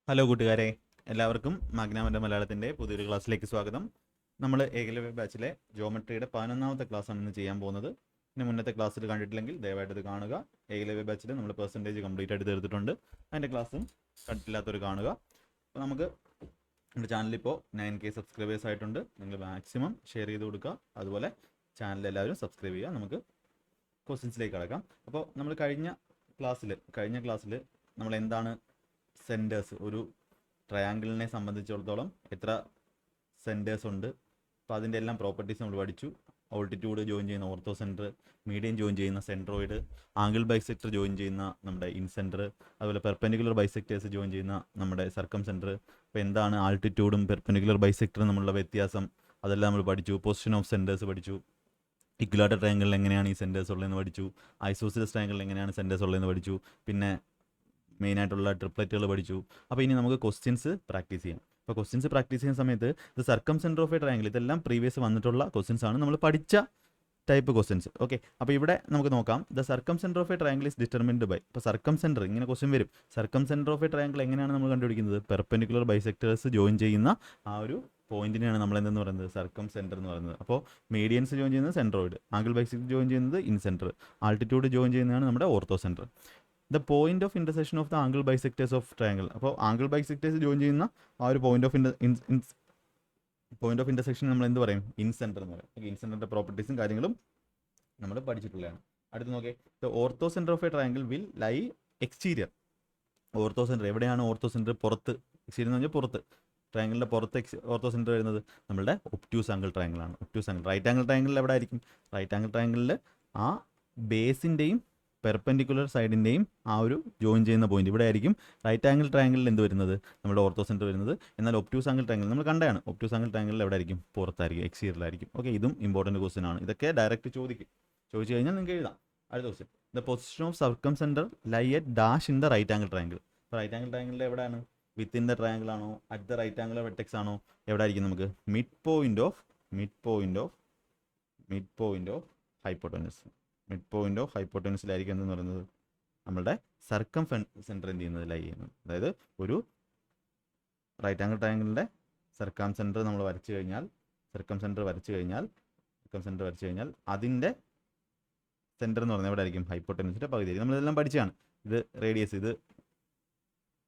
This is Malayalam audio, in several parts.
ഹലോ കൂട്ടുകാരെ, എല്ലാവർക്കും മാഗ്നാമൻ്റെ മലയാളത്തിൻ്റെ പുതിയൊരു ക്ലാസ്സിലേക്ക് സ്വാഗതം. നമ്മൾ ഏകലവ്യ ബാച്ചിലെ ജോമെട്രിയുടെ 11ാമത്തെ ക്ലാസ്സാണ് ഇന്ന് ചെയ്യാൻ പോകുന്നത്. ഇനി മുന്നത്തെ ക്ലാസ്സിൽ കണ്ടിട്ടില്ലെങ്കിൽ ദയവായിട്ട് ഇത് കാണുക. ഏകലവ്യ ബാച്ചിൽ നമ്മൾ പെർസെൻറ്റേജ് കംപ്ലീറ്റ് ആയിട്ട് തീർത്തിട്ടുണ്ട്. അതിൻ്റെ ക്ലാസ്സും കണ്ടിട്ടില്ലാത്തവർ കാണുക. അപ്പോൾ നമുക്ക് നമ്മുടെ ചാനലിപ്പോൾ 9K സബ്സ്ക്രൈബേഴ്സ് ആയിട്ടുണ്ട്. നിങ്ങൾ മാക്സിമം ഷെയർ ചെയ്ത് കൊടുക്കുക. അതുപോലെ ചാനൽ എല്ലാവരും സബ്സ്ക്രൈബ് ചെയ്യുക. നമുക്ക് ക്വസ്റ്റ്യൻസിലേക്ക് കടക്കാം. അപ്പോൾ നമ്മൾ കഴിഞ്ഞ ക്ലാസ്സിൽ നമ്മൾ എന്താണ് സെൻറ്റേഴ്സ്, ഒരു ട്രയാങ്കിളിനെ സംബന്ധിച്ചിടത്തോളം എത്ര സെൻറ്റേഴ്സ് ഉണ്ട്, അപ്പോൾ അതിൻ്റെ എല്ലാം പ്രോപ്പർട്ടീസ് നമ്മൾ പഠിച്ചു. ഓൾട്ടിറ്റ്യൂഡ് ജോയിൻ ചെയ്യുന്ന ഓർത്തോ സെൻറ്റർ, മീഡിയൻ ജോയിൻ ചെയ്യുന്ന സെൻട്രോയിഡ്, ആംഗിൾ ബൈസെക്ടർ ജോയിൻ ചെയ്യുന്ന നമ്മുടെ ഇൻസെൻറ്റർ, അതുപോലെ പെർപെൻഡിക്കുലർ ബൈസെക്ടേഴ്സ് ജോയിൻ ചെയ്യുന്ന നമ്മുടെ സർക്കം സെൻറ്റർ. അപ്പോൾ എന്താണ് ആൾട്ടിറ്റ്യൂഡും പെർപെൻഡിക്കുലർ ബൈസെക്ടറും തമ്മിലുള്ള വ്യത്യാസം, അതെല്ലാം നമ്മൾ പഠിച്ചു. പൊസിഷൻ ഓഫ് സെൻറ്റേഴ്സ് പഠിച്ചു. ഇക്വലാറ്റർ ട്രയാങ്കിളിൽ എങ്ങനെയാണ് ഈ സെൻറ്റേഴ്സ് ഉള്ളതെന്ന് പഠിച്ചു. ഐസോസിലസ് ട്രയാങ്കിളിൽ എങ്ങനെയാണ് സെൻറ്റേഴ്സ് ഉള്ളതെന്ന് പഠിച്ചു. പിന്നെ മെയിനായിട്ടുള്ള ട്രിപ്ലറ്റുകൾ പഠിച്ചു. അപ്പോൾ ഇനി നമുക്ക് ക്വസ്റ്റ്യൻസ് പ്രാക്ടീസ് ചെയ്യാം. അപ്പോൾ ക്വസ്റ്റ്യൻസ് പ്രാക്ടീസ് ചെയ്യുന്ന സമയത്ത് ഇത് സർക്കം സെൻറ്റർ ഓഫ് എ ട്രയാങ്കിൾ, ഇതെല്ലാം പ്രീവിയസ് വന്നിട്ടുള്ള ക്വസ്റ്റ്യൻസ് ആണ്, നമ്മൾ പഠിച്ച ടൈപ്പ് ക്വസ്റ്റ്യൻസ്. ഓക്കെ, അപ്പോൾ ഇവിടെ നമുക്ക് നോക്കാം. The circumcentre of a triangle is determined by. ഇപ്പോൾ സർക്കം സെൻറ്റർ ഇങ്ങനെ ക്വസ്റ്റ്യൻ വരും. Circumcentre of a triangle എങ്ങനെയാണ് നമ്മൾ കണ്ടുപിടിക്കുന്നത്? പെർപെൻഡിക്കുലർ ബൈസെക്ടേഴ്സ് ജോയിൻ ചെയ്യുന്ന ആ ഒരു പോയിന്റിനെയാണ് നമ്മൾ എന്തെന്ന് പറയുന്നത്? സർക്കം സെൻറ്റർ എന്ന് പറയുന്നത്. അപ്പോൾ മീഡിയൻസ് ജോയിൻ ചെയ്യുന്നത് സെൻട്രോയിഡ്, ആംഗിൾ ബൈസെക്ടർ ജോയിൻ ചെയ്യുന്നത് ഇൻസെൻറ്റർ, ആൾട്ടിറ്റ്യൂഡ് ജോയിൻ ചെയ്യുന്നതാണ് നമ്മുടെ ortho centre. The point of intersection of the angle bisectors of triangle. അപ്പോൾ ആംഗിൾ ബൈസെക്ടേഴ്സ് ജോയിൻ ചെയ്യുന്ന ആ ഒരു പോയിന്റ് ഓഫ് ഇൻ്റർസെക്ഷൻ നമ്മൾ എന്ത് പറയും? ഇൻസെൻറ്റർ എന്ന് പറയും. ഇൻസെൻറ്ററിൻ്റെ പ്രോപ്പർട്ടീസും കാര്യങ്ങളും നമ്മൾ പഠിച്ചിട്ടുള്ളതാണ്. അടുത്ത് നോക്കേ, the orthocentre of a triangle will lie exterior. Orthocentre എവിടെയാണ്? ഓർത്തോ സെൻറ്റർ പുറത്ത്. എക്സ്റ്റീരിയർ എന്ന് പറഞ്ഞാൽ പുറത്ത്. ട്രയാങ്കിളിൻ്റെ പുറത്ത് ഓർത്തോ സെൻറ്റർ വരുന്നത് നമ്മുടെ ഒബ്റ്റ്യൂസ് ആംഗിൾ ട്രയാങ്കിളാണ്. Obtuse angle. റൈറ്റ് ആംഗിൾ ട്രയാങ്കിളിൽ എവിടെ ആയിരിക്കും? റൈറ്റ് ആംഗിൾ ട്രയാങ്കിളിൽ ആ ബേസിൻ്റെയും പെർപെൻഡിക്കുലർ സൈഡിൻ്റെയും ആ ഒരു ജോയിൻ ചെയ്യുന്ന പോയിന്റ് ഇവിടെ ആയിരിക്കും. റൈറ്റ് ആംഗിൾ ട്രയാങ്കിളിൽ എന്ത് വരുന്നത്? നമ്മുടെ ഓർത്തോ സെൻറ്റർ വരുന്നത്. എന്നാൽ ഒബ്റ്റ്യൂസ് ആംഗിൾ ട്രയാങ്കിൾ നമ്മൾ കണ്ടാണ്. ഒബ്റ്റ്യൂസ് ആംഗിൾ ട്രയാങ്കിളിൽ എവിടെ ആയിരിക്കും? പുറത്തായിരിക്കും, എക്സ്റ്റീരിയറിലായിരിക്കും. ഓക്കെ, ഇതും ഇമ്പോർട്ടൻറ്റ് ക്വസ്റ്റ്യൻ ആണ്. ഇതൊക്കെ ഡയറക്റ്റ് ചോദിച്ചു കഴിഞ്ഞാൽ നിങ്ങൾക്ക് എഴുതാം. അടുത്ത question, the position of circumcentre lie at dash in the right angle triangle. അപ്പോൾ റൈറ്റ് ആംഗിൾ ട്രയാങ്കിളിൽ എവിടെയാണ്? വിത്തിൻ ദ ട്രയാങ്കിൾ ആണോ, at the right angle vertex ആണോ? എവിടെ ആയിരിക്കും? നമുക്ക് mid point of hypotenuse. Mid point of ഹൈപ്പോട്ടനസിലായിരിക്കും എന്തെന്ന് പറയുന്നത്? നമ്മളുടെ സർക്കം സെൻറ്റർ എന്ത് ചെയ്യുന്നത്? ലൈ ചെയ്യുന്നത്. അതായത് ഒരു റൈറ്റ് ആംഗിൾ ട്രയാങ്കിളിൻ്റെ സർക്കം സെൻറ്റർ നമ്മൾ വരച്ചു കഴിഞ്ഞാൽ അതിൻ്റെ സെൻറ്റർ എന്ന് പറഞ്ഞാൽ എവിടെ ആയിരിക്കും? ഹൈപ്പോട്ടനസിൻ്റെ പകുതി. നമ്മളിതെല്ലാം പഠിച്ചാണ്. ഇത് റേഡിയസ്, ഇത്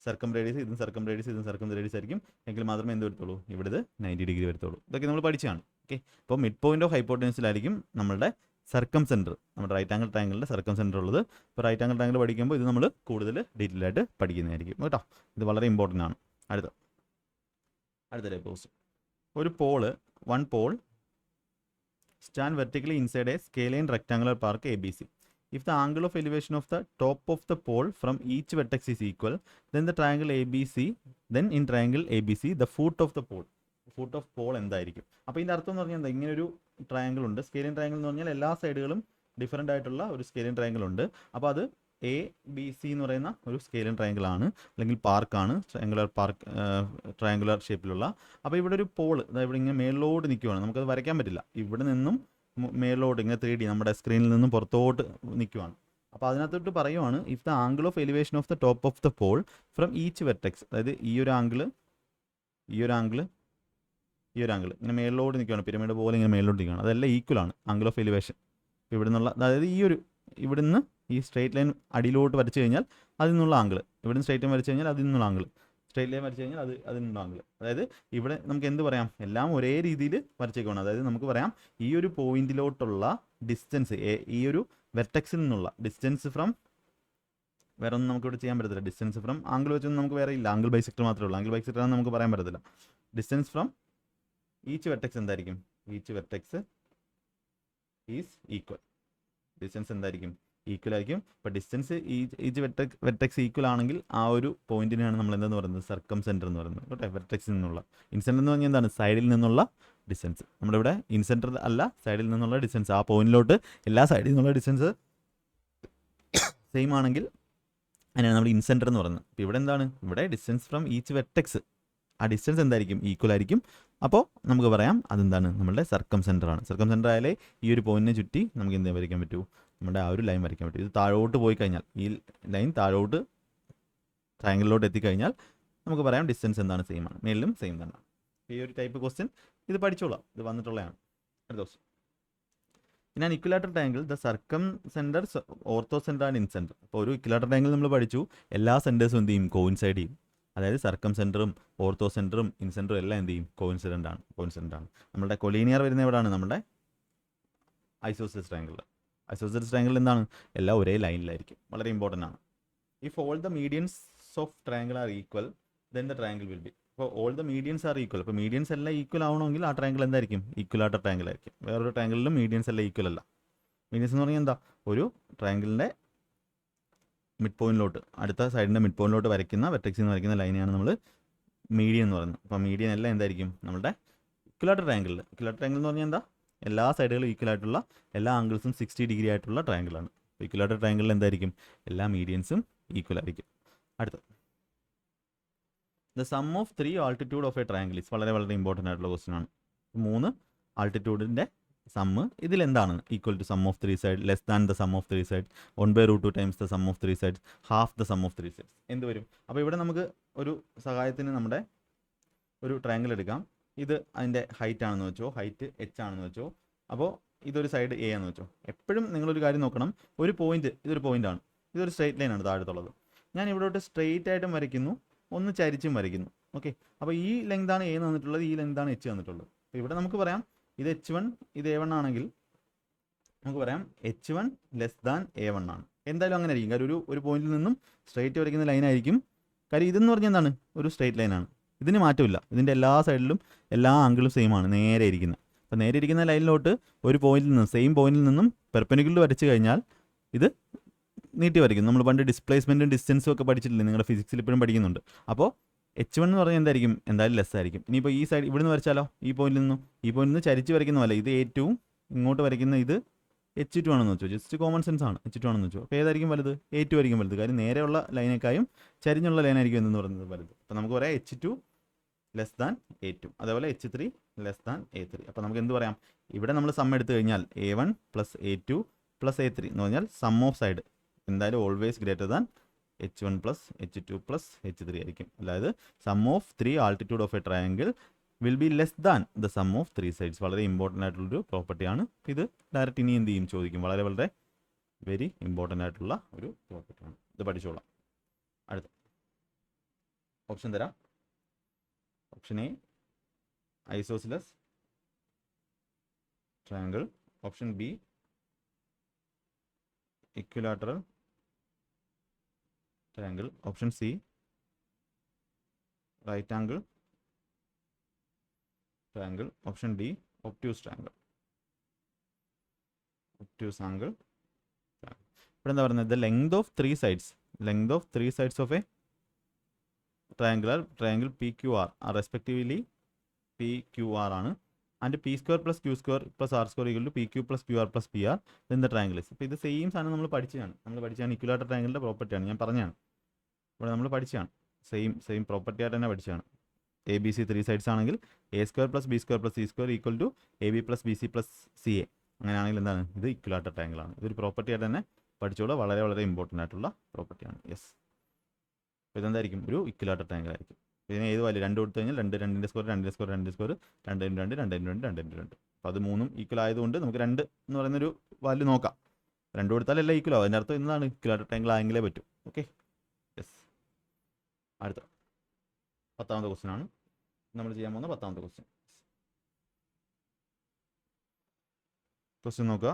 സർക്കം റേഡിയസ്, ഇതും സർക്കം റേഡിയസ് ആയിരിക്കും. എങ്കിൽ മാത്രമേ എന്ത് വരത്തുള്ളൂ? ഇവിടെ ഇത് 90 ഡിഗ്രി വരത്തുള്ളൂ. ഇതൊക്കെ നമ്മൾ പഠിച്ചാണ്. ഓക്കെ, അപ്പോൾ മിഡ് പോയിന്റ് ഓഫ് ഹൈപ്പോട്ടനസിലായിരിക്കും നമ്മളുടെ സർക്കം സെൻറ്റർ, നമ്മുടെ റൈറ്റ് ആംഗിൾ ട്രയാങ്കിളിൻ്റെ സർക്കം സെൻറ്റർ ഉള്ളത്. ഇപ്പോൾ റൈറ്റ് ആംഗിൾ ട്രയാങ്കിൾ പഠിക്കുമ്പോൾ ഇത് നമ്മൾ കൂടുതൽ ഡീറ്റെയിൽ ആയിട്ട് പഠിക്കുന്നതായിരിക്കും കേട്ടോ. ഇത് വളരെ ഇമ്പോർട്ടൻ്റ് ആണ്. അടുത്ത ടൈപ്പ്, ഒരു one Paul stand vertically inside a scalene rectangular park ABC. If the angle of elevation of the top of the pole from each vertex is equal, then in triangle ABC, the foot of pole എന്തായിരിക്കും? അപ്പോൾ ഇതിൻ്റെ അർത്ഥം എന്ന് പറഞ്ഞാൽ എന്താ? ഇങ്ങനെ ഒരു ട്രയാങ്കിൾ ഉണ്ട്. സ്കെയിലിൻ ട്രയാങ്കിൾ എന്ന് പറഞ്ഞാൽ എല്ലാ സൈഡുകളും ഡിഫറൻ്റ് ആയിട്ടുള്ള ഒരു സ്കെയിലിൻ ട്രയാങ്കിൾ ഉണ്ട്. അപ്പോൾ അത് ABC എന്ന് പറയുന്ന ഒരു സ്കെയിലിൻ ട്രയാങ്കിൾ ആണ്, അല്ലെങ്കിൽ പാർക്കാണ്, ട്രയാങ്കുലർ ഷേപ്പിലുള്ള. അപ്പോൾ ഇവിടെ ഒരു പോള് ഇവിടെ ഇങ്ങനെ മേളിലോട്ട് നിൽക്കുവാണ്. നമുക്കത് വരയ്ക്കാൻ പറ്റില്ല. ഇവിടെ നിന്നും മേളിലോട്ട് ഇങ്ങനെ 3D നമ്മുടെ സ്ക്രീനിൽ നിന്നും പുറത്തോട്ട് നിൽക്കുവാണ്. അപ്പോൾ അതിനകത്തോട്ട് പറയുവാണ്, if the angle of elevation of the top of the pole from each vertex, അതായത് ഈ ഒരു ആംഗിൾ ഇങ്ങനെ മേളിലോട്ട് നിൽക്കുകയാണ്, പിരമിഡ് പോലെ ഇങ്ങനെ മേളിലോട്ട് നിൽക്കുകയാണ്. അതെല്ലാം ഈക്വലാണ് ആംഗിൾ ഓഫ് എലിവേഷൻ. ഇവിടെ നിന്നുള്ള, അതായത് ഇവിടുന്ന് ഈ സ്ട്രേറ്റ് ലൈൻ അടിയിലോട്ട് വരച്ച് കഴിഞ്ഞാൽ അതിൽ നിന്നുള്ള ആംഗിൾ, ഇവിടുന്ന് സ്ട്രേറ്റ് ലൈൻ വരച്ച് കഴിഞ്ഞാൽ അതിൽ നിന്നുള്ള ആംഗിൾ, സ്ട്രേറ്റ് ലൈൻ വരച്ച് കഴിഞ്ഞാൽ അതിൽ നിന്നുള്ള ആംഗിൾ. അതായത് ഇവിടെ നമുക്ക് എന്ത് പറയാം? എല്ലാം ഒരേ രീതിയിൽ വരച്ചേക്കാണ്. അതായത് നമുക്ക് പറയാം, ഈ ഒരു പോയിന്റിലോട്ടുള്ള ഡിസ്റ്റൻസ്, ഈ ഒരു വെർട്ടെക്സിൽ നിന്നുള്ള ഡിസ്റ്റൻസ് ഫ്രം, വേറെ ഒന്നും നമുക്കിവിടെ ചെയ്യാൻ പറ്റത്തില്ല. ഡിസ്റ്റൻസ് ഫ്രം ആംഗിൾ വെച്ചൊന്നും നമുക്ക് വേറെ ഇല്ല. ആംഗിൾ ബൈസെക്ടർ മാത്രമേ ഉള്ളൂ. ആംഗിൾ ബൈസെക്ടർ ആണെന്ന് നമുക്ക് പറയാൻ പറ്റത്തില്ല. ഡിസ്റ്റൻസ് ഫ്രം ഈച്ച് വെർട്ടെക്സ് എന്തായിരിക്കും? Each vertex is equal. Distance എന്തായിരിക്കും? ഈക്വൽ ആയിരിക്കും. ഇപ്പോൾ ഡിസ്റ്റൻസ് ഈച്ച് വെർട്ടെക്സ് ഈക്വൽ ആണെങ്കിൽ ആ ഒരു പോയിന്റിനെയാണ് നമ്മൾ എന്തെന്ന് പറയുന്നത്? സർക്കം സെൻറ്റർ എന്ന് പറയുന്നത്. ഓക്കെ, വെർട്ടെക്സിൽ നിന്നുള്ള. ഇൻസെൻറ്റർ എന്ന് പറഞ്ഞാൽ എന്താണ്? സൈഡിൽ നിന്നുള്ള ഡിസ്റ്റൻസ്. നമ്മളിവിടെ ഇൻസെൻറ്റർ അല്ല, സൈഡിൽ നിന്നുള്ള ഡിസ്റ്റൻസ്. ആ പോയിന്റിലോട്ട് എല്ലാ സൈഡിൽ നിന്നുള്ള ഡിസ്റ്റൻസ് സെയിം ആണെങ്കിൽ അതിനാണ് നമ്മൾ ഇൻസെൻറ്റർ എന്ന് പറയുന്നത്. അപ്പോൾ ഇവിടെ എന്താണ്? ഇവിടെ ഡിസ്റ്റൻസ് ഫ്രം ഈച്ച് വെർട്ടെക്സ്, ആ ഡിസ്റ്റൻസ് എന്തായിരിക്കും? ഈക്വൽ ആയിരിക്കും. അപ്പോൾ നമുക്ക് പറയാം അതെന്താണ്? നമ്മളുടെ സർക്കം സെൻറ്റർ ആണ്. സർക്കം സെൻറ്റർ ആയാലേ ഈ ഒരു പോയിന്റിനെ ചുറ്റി നമുക്ക് എന്ത് വരയ്ക്കാൻ പറ്റൂ? നമ്മുടെ ആ ഒരു ലൈൻ വരയ്ക്കാൻ പറ്റും. ഇത് താഴോട്ട് പോയി കഴിഞ്ഞാൽ, ഈ ലൈൻ താഴോട്ട് ട്രയാങ്കിളിലോട്ട് എത്തിക്കഴിഞ്ഞാൽ നമുക്ക് പറയാം ഡിസ്റ്റൻസ് എന്താണ് സെയിം ആണ്, മേളിലും സെയിം തന്നെ. ഈ ഒരു ടൈപ്പ് ക്വസ്റ്റ്യൻ ഇത് പഠിച്ചോളാം, ഇത് വന്നിട്ടുള്ളതാണ്. അടുത്ത question, in an equilateral triangle the circumcentre orthocentre and incentre. അപ്പോൾ ഒരു ഇക്വലാറ്റർ ട്രയാങ്കിൾ നമ്മൾ പഠിച്ചു, എല്ലാ സെൻറ്റേഴ്സും എന്ത് ചെയ്യും, കോയിൻസൈഡ് ചെയ്യും. അതായത് സർക്കം സെൻറ്ററും ഓർത്തോ സെൻറ്ററും ഇൻസെൻറ്ററും എല്ലാം എന്ത് ചെയ്യും, കോയിൻസിഡൻ്റ് ആണ്. നമ്മുടെ കൊളീനിയർ വരുന്ന എവിടെയാണ്, നമ്മുടെ ഐസോസെൽസ് ട്രയാങ്കിളിൽ. ഐസോസെൽസ് ട്രയാങ്കിളിൽ എന്താണ്, എല്ലാം ഒരേ ലൈനിലായിരിക്കും, വളരെ ഇമ്പോർട്ടൻ്റ് ആണ്. If all the medians of triangle are equal then the triangle will be. അപ്പോൾ all the medians are equal, അപ്പോൾ മീഡിയൻസ് എല്ലാം ഈക്വൽ ആവണമെങ്കിൽ ആ ട്രയാങ്കിൾ എന്തായിരിക്കും, ഈക്വലാറ്റർ ട്രയാങ്കിൾ ആയിരിക്കും. വേറൊരു ട്രയാങ്കിളിലും മീഡിയൻസ് എല്ലാം ഈക്വൽ അല്ല. മീഡിയൻസ് എന്ന് പറഞ്ഞാൽ എന്താ, ഒരു ട്രയാങ്കിളിൻ്റെ മിഡ് പോയിന്റിലോട്ട്, അടുത്ത സൈഡിൻ്റെ മിഡ് പോയിന്റിലോട്ട് വരയ്ക്കുന്ന വെർട്ടെക്സിൽ നിന്ന് വരയ്ക്കുന്ന ലൈനെയാണ് നമ്മൾ മീഡിയൻ എന്ന് പറയുന്നത്. അപ്പോൾ മീഡിയൻ എല്ലാം എന്തായിരിക്കും, നമ്മുടെ ഇക്വലാറ്റർ ട്രയാങ്കിളിൽ. ഇക്വലാറ്റർ ട്രയാങ്കിൾ എന്ന് പറഞ്ഞാൽ എന്താ, എല്ലാ സൈഡുകളും ഈക്വൽ ആയിട്ടുള്ള, എല്ലാ ആംഗിൾസും 60 ഡിഗ്രി ആയിട്ടുള്ള ട്രയാങ്കിളാണ്. അപ്പോൾ ഇക്വലാറ്റർ ട്രയാങ്കിളിൽ എന്തായിരിക്കും, എല്ലാ മീഡിയൻസും ഈക്വൽ ആയിരിക്കും. അടുത്ത, the sum of 3 altitude of a triangle is. വളരെ വളരെ ഇമ്പോർട്ടൻ്റ് ആയിട്ടുള്ള ക്വസ്റ്റ്യൻ ആണ്. 3 ആൾട്ടിറ്റ്യൂഡിൻ്റെ സമ്മ് ഇതിലെന്താണ്, equal to sum of 3 side, less than the sum of 3 side, 1/√2 times the sum of 3 sides, half the sum of 3 sides എന്ത് വരും. അപ്പോൾ ഇവിടെ നമുക്ക് ഒരു സഹായത്തിന് നമ്മുടെ ഒരു ട്രയാങ്കിൾ എടുക്കാം. ഇത് അതിൻ്റെ ഹൈറ്റ് ആണെന്ന് വെച്ചോ, ഹൈറ്റ് h ആണെന്ന് വെച്ചോ. അപ്പോൾ ഇതൊരു സൈഡ് എ ആണെന്ന് വെച്ചോ. എപ്പോഴും നിങ്ങളൊരു കാര്യം നോക്കണം, ഒരു പോയിന്റ്, ഇതൊരു പോയിന്റാണ്, ഇതൊരു സ്ട്രെയിറ്റ് ലൈനാണ് താഴത്തുള്ളത്. ഞാൻ ഇവിടോട്ട് സ്ട്രെയിറ്റ് ആയിട്ടും വരയ്ക്കുന്നു, ഒന്ന് ചരിച്ചും വരയ്ക്കുന്നു. ഓക്കെ, അപ്പോൾ ഈ ലെങ്താണ് എ തന്നിട്ടുള്ളത്, ഈ ലെങ്താണ് h തന്നിട്ടുള്ളത്. അപ്പോൾ ഇവിടെ നമുക്ക് പറയാം ഇത് h1, ഇത് a1 ആണെങ്കിൽ നമുക്ക് പറയാം h1 ലെസ് ദാൻ a1 ആണ്. എന്തായാലും അങ്ങനെ ആയിരിക്കും, കാര്യം ഒരു പോയിന്റിൽ നിന്നും സ്ട്രെയിറ്റ് വരയ്ക്കുന്ന ലൈനായിരിക്കും. കാര്യം ഇതെന്ന് പറഞ്ഞാൽ എന്താണ്, ഒരു സ്ട്രെയിറ്റ് ലൈനാണ്, ഇതിന് മാറ്റമില്ല. ഇതിൻ്റെ എല്ലാ സൈഡിലും എല്ലാ ആംഗിളും സെയിം ആണ്, നേരെ ഇരിക്കുന്നത്. അപ്പോൾ നേരെ ഇരിക്കുന്ന ലൈനിലോട്ട് ഒരു പോയിന്റിൽ നിന്നും, സെയിം പോയിന്റിൽ നിന്നും പെർപെൻഡിക്കുലർ വരച്ച് കഴിഞ്ഞാൽ ഇത് നീട്ടി വരയ്ക്കും. നമ്മൾ പണ്ട് ഡിസ്പ്ലേസ്മെൻറ്റും ഡിസ്റ്റൻസും ഒക്കെ പഠിച്ചിട്ടില്ലേ, നിങ്ങളുടെ ഫിസിക്സിൽ ഇപ്പോഴും പഠിക്കുന്നുണ്ട്. അപ്പോൾ h1 എന്ന് പറഞ്ഞാൽ എന്തായിരിക്കും, എന്തായാലും ലെസ് ആയിരിക്കും. ഇനിയിപ്പോൾ ഈ സൈഡ് ഇവിടുന്ന് വരച്ചാലോ, ഈ പോയിന്റിൽ നിന്ന് ചരിച്ച് വരയ്ക്കുന്ന പോലെ ഇത് a2, ഇങ്ങോട്ട് വരയ്ക്കുന്ന ഇത് h2 ആണെന്ന് വെച്ചോ. ജസ്റ്റ് കോമൺ സെൻസ് ആണ്, h2 ആണെന്ന് വെച്ചോ. അപ്പോൾ ഏതായിരിക്കും വലുത്, a2 ആയിരിക്കും വലുത്. കാര്യം നേരെയുള്ള ലൈനേക്കായും ചരിഞ്ഞുള്ള ലൈനായിരിക്കും എന്ന് പറയുന്നത് വലുത്. അപ്പോൾ നമുക്ക് പറയാം h2 ലെസ് ദാൻ a2, അതേപോലെ h3 ലെസ് ദാൻ a3. അപ്പോൾ നമുക്ക് എന്ത് പറയാം, ഇവിടെ നമ്മൾ സം എടുത്തു കഴിഞ്ഞാൽ a1 plus a2 plus a3 എന്ന് പറഞ്ഞാൽ സം ഓഫ് സൈഡ് എന്തായാലും always greater than h1 plus h2 plus h3 ആയിരിക്കും. അതായത് sum of 3 altitude of a triangle will be less than the sum of 3 sides. വളരെ ഇമ്പോർട്ടൻ്റ് ആയിട്ടുള്ളൊരു പ്രോപ്പർട്ടിയാണ് ഇത്. ഡയറക്റ്റ് ഇനി എന്ത് ചെയ്യും, ചോദിക്കും. വളരെ വളരെ വെരി ഇമ്പോർട്ടൻ്റ് ആയിട്ടുള്ള ഒരു പ്രോപ്പർട്ടിയാണ്, ഇത് പഠിച്ചോളാം. അടുത്ത ഓപ്ഷൻ തരാം. Option A isosceles triangle, option B equilateral triangle, option C right angle triangle, option D obtuse triangle, obtuse angle triangle. ഇവിടെ എന്താ പറയുന്നത്, the length of 3 sides of a triangle PQR are respectively PQR ആണ്, and p² plus q² plus r² equal to pq plus qr plus pr then the triangle is. ഇപ്പോൾ ഇത് സെയിം സാധനം നമ്മൾ പഠിച്ചതാണ് ഇക്വലാറ്റർ ട്രയാങ്കിളിൻ്റെ പ്രോപ്പർട്ടിയാണ്, ഞാൻ പറഞ്ഞതാണ്. ഇവിടെ നമ്മൾ പഠിച്ചതാണ്, സെയിം പ്രോപ്പർട്ടി ആയിട്ട് തന്നെ പഠിച്ചതാണ്. ABC 3 സൈഡ്സ് ആണെങ്കിൽ a² plus b² plus c² equal to ab plus bc plus ca. അങ്ങനെയാണെങ്കിൽ എന്താണ്, ഇത് ഇക്വലാറ്റർ ട്രയാങ്കിൾ ആണ്. ഇതൊരു പ്രോപ്പർട്ടി ആയിട്ട് തന്നെ പഠിച്ചോളൂ, വളരെ വളരെ ഇമ്പോർട്ടൻ്റ് ആയിട്ടുള്ള പ്രോപ്പർട്ടിയാണ്. യെസ്, അപ്പോൾ ഇതെന്തായിരിക്കും, ഒരു ഇക്വലാറ്റർ ട്രയാങ്കിൾ ആയിരിക്കും. ഇതിന് ഏത് വാല്യൂ 2 കൊടുത്തു കഴിഞ്ഞാൽ 2 സ്ക്വയർ 2 സ്ക്വയർ 2 സ്ക്വയർ 2 2 2 2 2 2 2. അപ്പോൾ അത് 3 ഈക്വൽ ആയതുകൊണ്ട് നമുക്ക് 2 എന്ന് പറയുന്നൊരു വാല്യൂ നോക്കാം. 2 കൊടുത്താൽ എല്ലാം ഈക്വൽ ആവും, അതിൻ്റെ അർത്ഥം എന്താണ്, ഇക്വലാറ്റർ ട്രയാങ്കിൾ ആയെങ്കിലേ പറ്റും. Okay, yes. അടുത്ത 10ാമത്തെ ക്വസ്റ്റ്യൻ ആണ് നമ്മൾ ചെയ്യാൻ പോകുന്ന 10ാമത്തെ ക്വസ്റ്റ്യൻ നോക്കുക.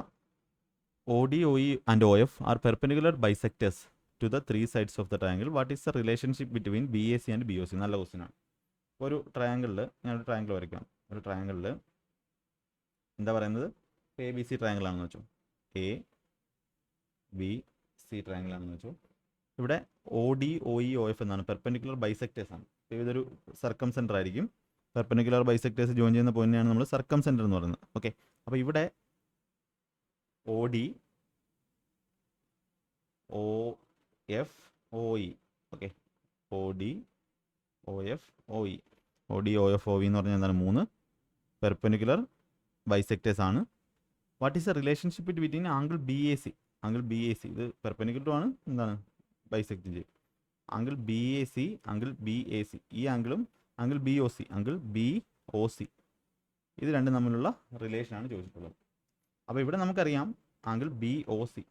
OD, OE and OF are perpendicular bisectors to the 3 sides of the triangle. What is the relationship between BAC and BOC? നല്ല ക്വസ്റ്റ്യൻ ആണ്. ഒരു ട്രയാങ്കിളിൽ ഞാനൊരു ട്രയാങ്കിൾ വരയ്ക്കാം. ഒരു ട്രയാങ്കിളിൽ എന്താ പറയുന്നത്, ABC ട്രയാങ്കിൾ ആണെന്ന് വെച്ചോ, ABC ട്രയാങ്കിൾ ആണെന്ന് വെച്ചോ. ഇവിടെ OD, OE, OF എന്നാണ് പെർപെൻഡിക്കുലർ ബൈസെക്ടേഴ്സ് ആണ്. ഇതൊരു സർക്കം സെൻറ്റർ ആയിരിക്കും. പെർപെൻഡിക്കുലർ ബൈസെക്ടേഴ്സ് ജോയിൻ ചെയ്യുന്ന പോയിന്റിനാണ് നമ്മൾ സർക്കം സെൻറ്റർ എന്ന് പറയുന്നത്. ഓക്കെ, അപ്പോൾ ഇവിടെ OD, OF, OE. Okay, OD, OF, OE. OD, OF, OE എന്ന് പറഞ്ഞാൽ എന്താണ്, 3 പെർപെൻഡിക്കുലർ ബൈസെക്ടേഴ്സ് ആണ്. What is the relationship between angle BAC? Angle BAC ഇത് പെർപെൻഡിക്കുലർ ആണ്, എന്താണ്, ബൈസെക്ട് ചെയ്യും. Angle B A C, angle B A C, ഈ ആംഗിളും angle B O C, angle B O C, ഇത് രണ്ടും തമ്മിലുള്ള റിലേഷനാണ് ചോദിച്ചിട്ടുള്ളത്. അപ്പോൾ ഇവിടെ നമുക്കറിയാം ആംഗിൾ ബി ഒ സി.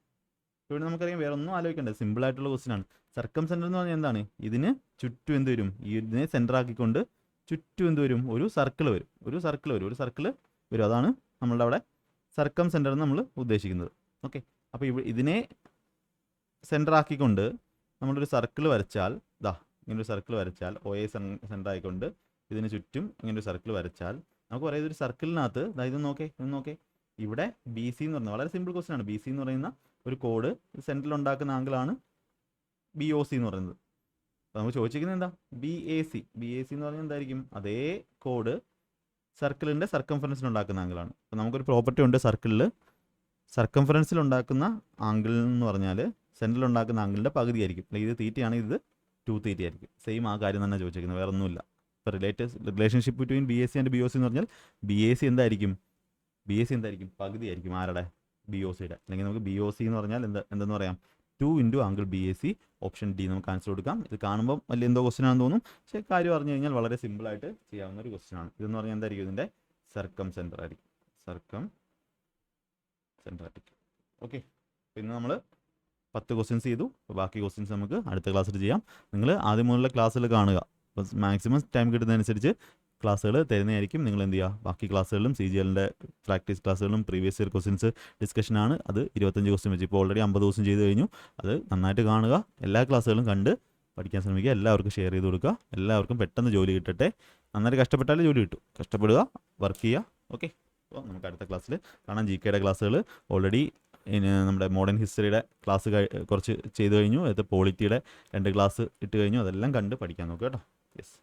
ഇവിടെ നമുക്കറിയാം വേറെ ഒന്നും ആലോചിക്കേണ്ട, സിമ്പിളായിട്ടുള്ള ക്വസ്റ്റ്യൻ ആണ്. സർക്കം സെൻറ്റർ എന്ന് പറഞ്ഞാൽ എന്താണ്? ഇതിന് ചുറ്റും എന്ത് വരും? ഇതിനെ സെൻറ്റർ ആക്കിക്കൊണ്ട് ചുറ്റും എന്ത് വരും? ഒരു സർക്കിൾ വരും, ഒരു സർക്കിൾ വരും. അതാണ് നമ്മളുടെ അവിടെ സർക്കം സെൻറ്റർ എന്ന് നമ്മൾ ഉദ്ദേശിക്കുന്നത്. ഓക്കെ, അപ്പോൾ ഇതിനെ സെൻറ്റർ ആക്കിക്കൊണ്ട് നമ്മളൊരു സർക്കിൾ വരച്ചാൽ, ഇങ്ങനൊരു സർക്കിൾ വരച്ചാൽ, ഒ എ സെൻറ്റർ ആയിക്കൊണ്ട് ഇതിന് ചുറ്റും ഇങ്ങനൊരു സർക്കിൾ വരച്ചാൽ നമുക്ക് പറയുന്നത് ഒരു സർക്കിളിനകത്ത് ഇതൊന്ന് നോക്കേ, ഇവിടെ ബി സി എന്ന് പറയുന്നത് വളരെ സിമ്പിൾ ക്വസ്റ്റ്യൻ ആണ്. ബി സി എന്ന് പറയുന്ന ഒരു കോഡ് സെൻറ്ററിൽ ഉണ്ടാക്കുന്ന ആംഗിളാണ് ബി ഒ സി എന്ന് പറയുന്നത്. അപ്പോൾ നമുക്ക് ചോദിച്ചിരിക്കുന്നത് എന്താ? ബി എ സി എന്ന് പറഞ്ഞാൽ എന്തായിരിക്കും? അതേ കോഡ് സർക്കിളിൻ്റെ സർക്കംഫറൻസിൽ ഉണ്ടാക്കുന്ന ആംഗിളാണ്. അപ്പോൾ നമുക്കൊരു പ്രോപ്പർട്ടി ഉണ്ട്, സർക്കിളിൽ സർക്കംഫറൻസിൽ ഉണ്ടാക്കുന്ന ആംഗിൾ എന്ന് പറഞ്ഞാൽ സെൻറ്ററിൽ ഉണ്ടാക്കുന്ന ആംഗിളിൻ്റെ പകുതി ആയിരിക്കും. ഇത് തീറ്റയാണ്, ഇത് 2θ ആയിരിക്കും. സെയിം ആ കാര്യം തന്നെ ചോദിച്ചിരിക്കുന്നത്, വേറെ ഒന്നുമില്ല. ഇപ്പോൾ relationship between B S C and B O C എന്ന് പറഞ്ഞാൽ ബി എ സി എന്തായിരിക്കും? പകുതി ആയിരിക്കും ആരുടെ? ബി ഒ സിയുടെ. അല്ലെങ്കിൽ നമുക്ക് ബി ഒ സി എന്ന് പറഞ്ഞാൽ എന്തെന്ന് പറയാം? 2 into angle B A C. Option D നമുക്ക് ആൻസർ കൊടുക്കാം. ഇത് കാണുമ്പോൾ വലിയ എന്തോ ക്വസ്റ്റ്യൻ ആണെന്ന് തോന്നും, പക്ഷേ കാര്യം പറഞ്ഞു കഴിഞ്ഞാൽ വളരെ സിമ്പിളായിട്ട് ചെയ്യാവുന്ന ഒരു ക്വസ്റ്റ്യൻ ആണ്. ഇതെന്ന് പറഞ്ഞാൽ എന്തായിരിക്കും? ഇതിൻ്റെ സർക്കം സെൻറ്റർ ആയിരിക്കും. ഓക്കെ, പിന്നെ നമ്മൾ 10 ക്വസ്റ്റ്യൻസ് ചെയ്തു. ബാക്കി ക്വസ്റ്റ്യൻസ് നമുക്ക് അടുത്ത ക്ലാസ്സിൽ ചെയ്യാം. നിങ്ങൾ ആദ്യം മുതലുള്ള ക്ലാസ്സിൽ കാണുക. അപ്പോൾ മാക്സിമം ടൈം കിട്ടുന്നതനുസരിച്ച് ക്ലാസ്സുകൾ തരുന്നതായിരിക്കും. നിങ്ങൾ എന്ത് ചെയ്യുക? ബാക്കി ക്ലാസ്സുകളിലും സി ജി എല്ലിൻ്റെ പ്രാക്ടീസ് ക്ലാസ്സുകളിലും പ്രീവിയസ് ഇയർ ക്വസ്റ്റ്യൻസ് ഡിസ്കഷനാണ്. അത് 25 ക്വസ്റ്റ്യൻ വെച്ച് ഇപ്പോൾ ഓൾറെഡി 50 ക്വസ്റ്റ്യൻ ചെയ്ത് കഴിഞ്ഞു. അത് നന്നായിട്ട് കാണുക, എല്ലാ ക്ലാസ്സുകളും കണ്ട് പഠിക്കാൻ ശ്രമിക്കുക, എല്ലാവർക്കും ഷെയർ ചെയ്ത് കൊടുക്കുക. എല്ലാവർക്കും പെട്ടെന്ന് ജോലി കിട്ടട്ടെ. നന്നായിട്ട് കഷ്ടപ്പെട്ടാലേ ജോലി കിട്ടും. കഷ്ടപ്പെടുക, വർക്ക് ചെയ്യുക. ഓക്കെ, അപ്പോൾ നമുക്ക് അടുത്ത ക്ലാസ്സിൽ കാണാം. ജി കെയുടെ ക്ലാസ്സുകൾ ഓൾറെഡി നമ്മുടെ മോഡേൺ ഹിസ്റ്ററിയുടെ ക്ലാസ് കുറച്ച് ചെയ്ത് കഴിഞ്ഞു. അത് പോളിറ്റിയുടെ 2 ക്ലാസ് ഇട്ട് കഴിഞ്ഞു. അതെല്ലാം കണ്ട് പഠിക്കാൻ നോക്കുക കേട്ടോ. യെസ്.